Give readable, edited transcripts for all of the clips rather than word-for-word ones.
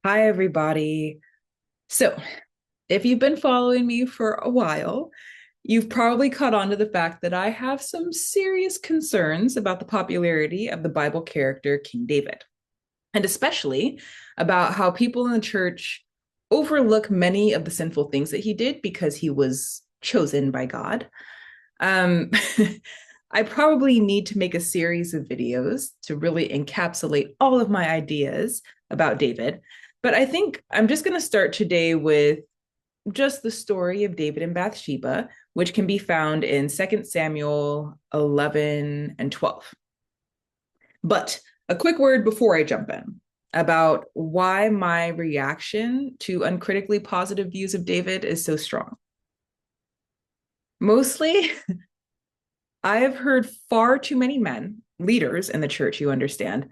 Hi, everybody. So, if you've been following me for a while, you've probably caught on to the fact that I have some serious concerns about the popularity of the Bible character King David, and especially about how people in the church overlook many of the sinful things that he did because he was chosen by God. Um, I probably need to make a series of videos to really encapsulate all of my ideas about David. But I think I'm just going to start today with just the story of David and Bathsheba, which can be found in 2 Samuel 11 and 12. But a quick word before I jump in about why my reaction to uncritically positive views of David is so strong. Mostly, I have heard far too many men, leaders in the church, you understand,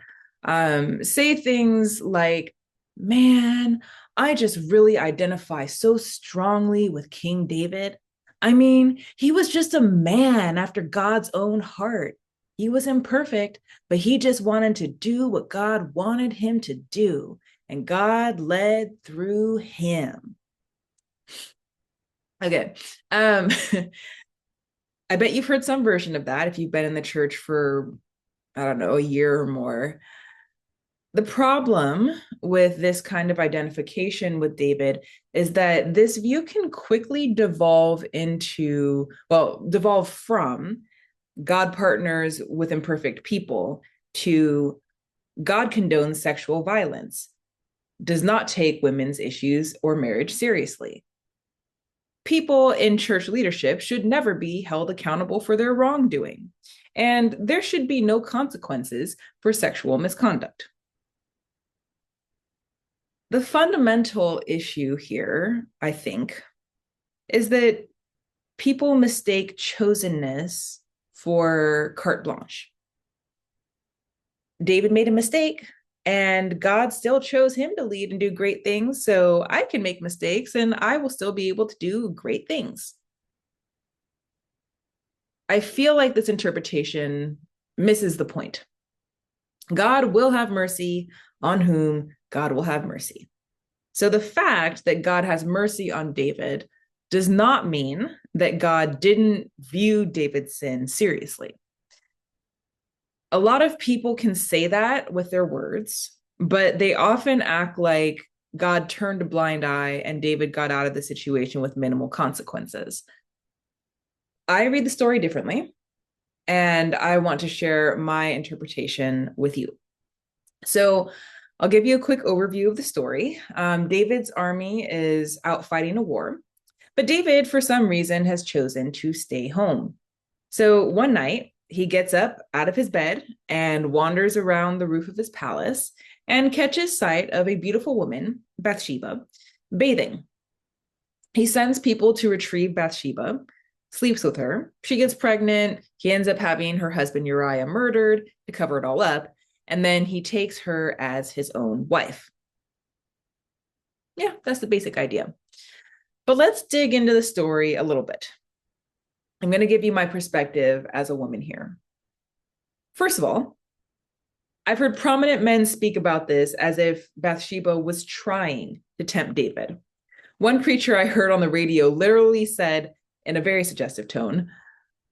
say things like, man, I just really identify so strongly with King David. I mean, he was just a man after God's own heart. He was imperfect, but he just wanted to do what God wanted him to do, and God led through him. Okay. Um, I bet you've heard some version of that if you've been in the church for, I don't know, a year or more. The problem with this kind of identification with David is that this view can quickly devolve from God partners with imperfect people to God condones sexual violence, does not take women's issues or marriage seriously. People in church leadership should never be held accountable for their wrongdoing, and there should be no consequences for sexual misconduct. The fundamental issue here, I think, is that people mistake chosenness for carte blanche. David made a mistake, and God still chose him to lead and do great things. So I can make mistakes and I will still be able to do great things. I feel like this interpretation misses the point. God will have mercy on whom God will have mercy. So the fact that God has mercy on David does not mean that God didn't view David's sin seriously. A lot of people can say that with their words, but they often act like God turned a blind eye and David got out of the situation with minimal consequences. I read the story differently, and I want to share my interpretation with you. So I'll give you a quick overview of the story. David's army is out fighting a war, but David, for some reason, has chosen to stay home. So one night, he gets up out of his bed and wanders around the roof of his palace and catches sight of a beautiful woman, Bathsheba, bathing. He sends people to retrieve Bathsheba, sleeps with her. She gets pregnant. He ends up having her husband Uriah murdered to cover it all up. And then he takes her as his own wife. Yeah, that's the basic idea. But let's dig into the story a little bit. I'm going to give you my perspective as a woman here. First of all, I've heard prominent men speak about this as if Bathsheba was trying to tempt David. One preacher I heard on the radio literally said, in a very suggestive tone,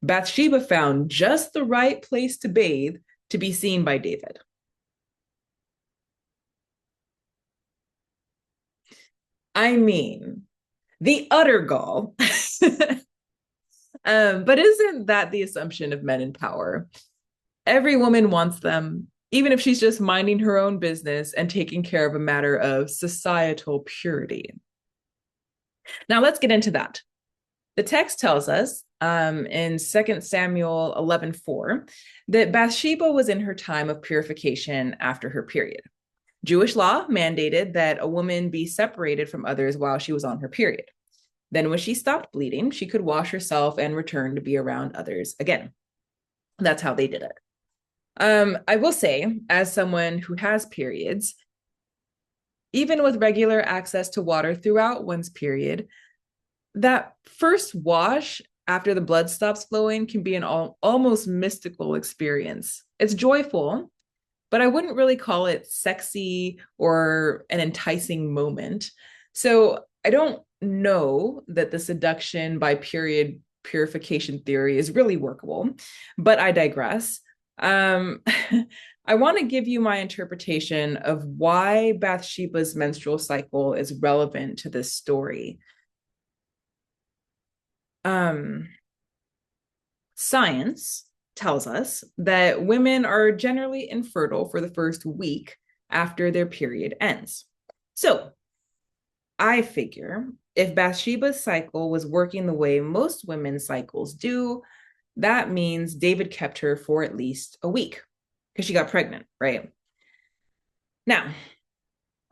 Bathsheba found just the right place to bathe to be seen by David. I mean, the utter gall. But isn't that the assumption of men in power? Every woman wants them, even if she's just minding her own business and taking care of a matter of societal purity. Now, let's get into that. The text tells us in 2 Samuel 11:4 that Bathsheba was in her time of purification after her period. Jewish law mandated that a woman be separated from others while she was on her period. Then, when she stopped bleeding, she could wash herself and return to be around others again. That's how they did it. I will say, as someone who has periods, even with regular access to water throughout one's period, that first wash after the blood stops flowing can be an almost mystical experience. It's joyful, but I wouldn't really call it sexy or an enticing moment. So I don't know that the seduction by period purification theory is really workable, but I digress. Um, I want to give you my interpretation of why Bathsheba's menstrual cycle is relevant to this story. Science tells us that women are generally infertile for the first week after their period ends. So I figure if Bathsheba's cycle was working the way most women's cycles do, that means David kept her for at least a week because she got pregnant, right? Now,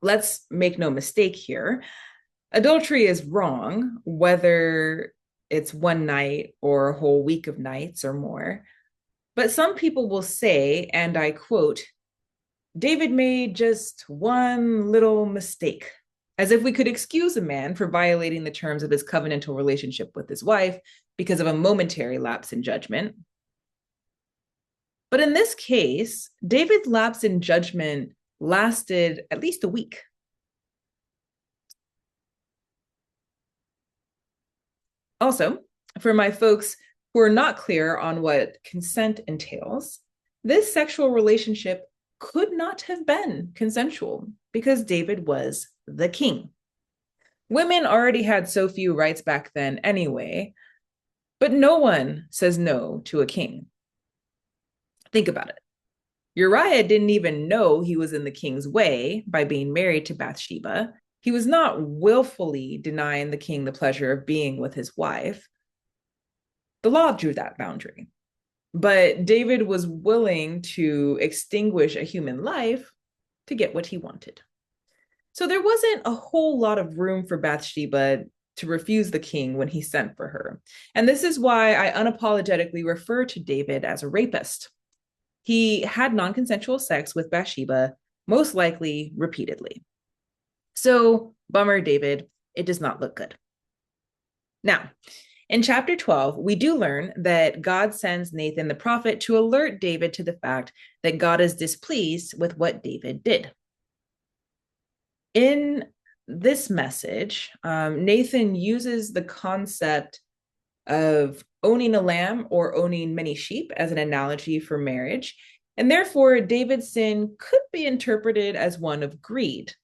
let's make no mistake here. Adultery is wrong, whether it's one night or a whole week of nights or more. But some people will say, and I quote, David made just one little mistake, as if we could excuse a man for violating the terms of his covenantal relationship with his wife because of a momentary lapse in judgment. But in this case, David's lapse in judgment lasted at least a week. Also, for my folks who are not clear on what consent entails, this sexual relationship could not have been consensual because David was the king. Women already had so few rights back then anyway, but no one says no to a king. Think about it. Uriah didn't even know he was in the king's way by being married to Bathsheba. He was not willfully denying the king the pleasure of being with his wife. The law drew that boundary. But David was willing to extinguish a human life to get what he wanted. So there wasn't a whole lot of room for Bathsheba to refuse the king when he sent for her. And this is why I unapologetically refer to David as a rapist. He had non-consensual sex with Bathsheba, most likely repeatedly. So, bummer, David, it does not look good. Now, in chapter 12, we do learn that God sends Nathan the prophet to alert David to the fact that God is displeased with what David did. In this message, Nathan uses the concept of owning a lamb or owning many sheep as an analogy for marriage, and therefore David's sin could be interpreted as one of greed.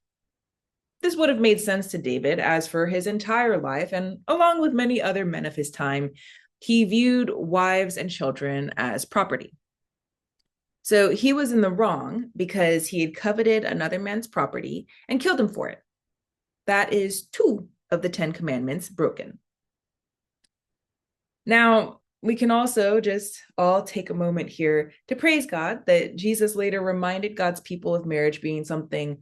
This would have made sense to David, as for his entire life, and along with many other men of his time, he viewed wives and children as property. So he was in the wrong because he had coveted another man's property and killed him for it. That is 2 of the 10 commandments broken. Now, we can also just all take a moment here to praise God that Jesus later reminded God's people of marriage being something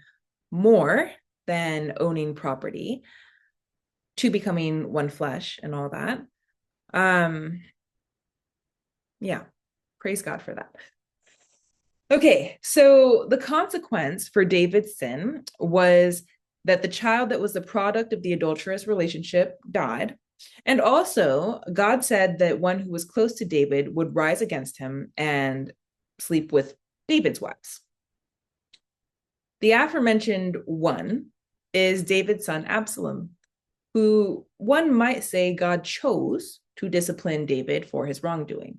more than owning property, to becoming one flesh and all that. Yeah, praise God for that. Okay, so the consequence for David's sin was that the child that was the product of the adulterous relationship died. And also, God said that one who was close to David would rise against him and sleep with David's wives. The aforementioned one is David's son Absalom, who one might say God chose to discipline David for his wrongdoing.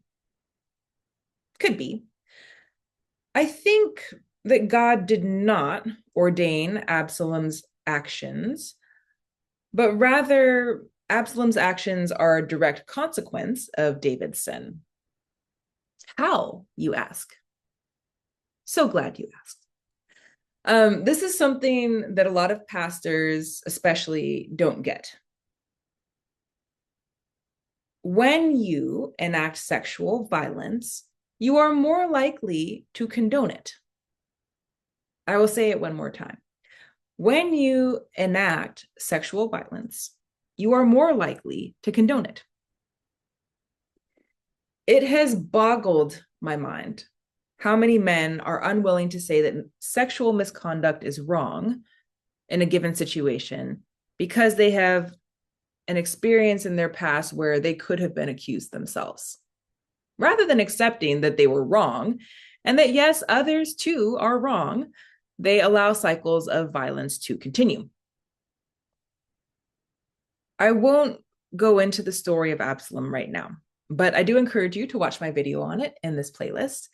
Could be. I think that God did not ordain Absalom's actions, but rather Absalom's actions are a direct consequence of David's sin. How, you ask? So glad you asked. This is something that a lot of pastors especially don't get. When you enact sexual violence, you are more likely to condone it. I will say it one more time. When you enact sexual violence, you are more likely to condone it. It has boggled my mind how many men are unwilling to say that sexual misconduct is wrong in a given situation because they have an experience in their past where they could have been accused themselves. Rather than accepting that they were wrong And that, yes, others too are wrong. They allow cycles of violence to continue. I won't go into the story of Absalom right now, but I do encourage you to watch my video on it in this playlist.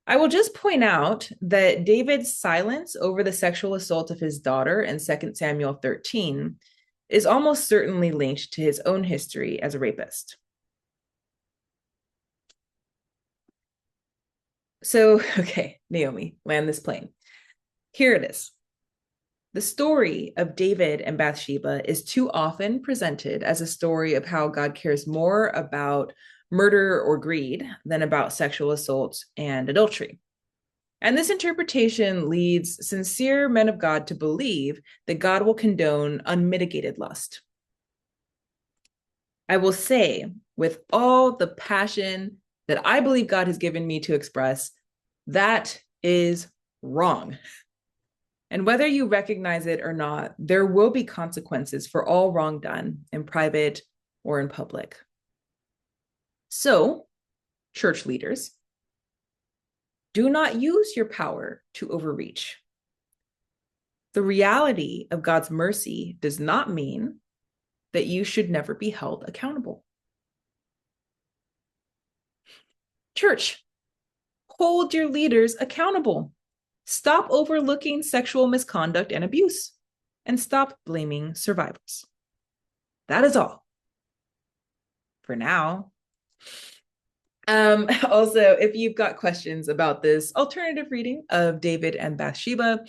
I will just point out that David's silence over the sexual assault of his daughter in 2 Samuel 13 is almost certainly linked to his own history as a rapist. So, okay, Naomi, land this plane. Here it is. The story of David and Bathsheba is too often presented as a story of how God cares more about murder or greed than about sexual assault and adultery. And this interpretation leads sincere men of God to believe that God will condone unmitigated lust. I will say, with all the passion that I believe God has given me to express, that is wrong. And whether you recognize it or not, there will be consequences for all wrong done in private or in public. So, church leaders, do not use your power to overreach. The reality of God's mercy does not mean that you should never be held accountable. Church, hold your leaders accountable. Stop overlooking sexual misconduct and abuse, and stop blaming survivors. That is all for now. Also, if you've got questions about this alternative reading of David and Bathsheba,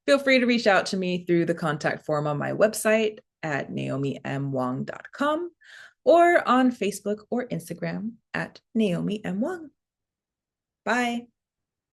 feel free to reach out to me through the contact form on my website at naomimwong.com or on Facebook or Instagram at Naomi M. Wong. Bye.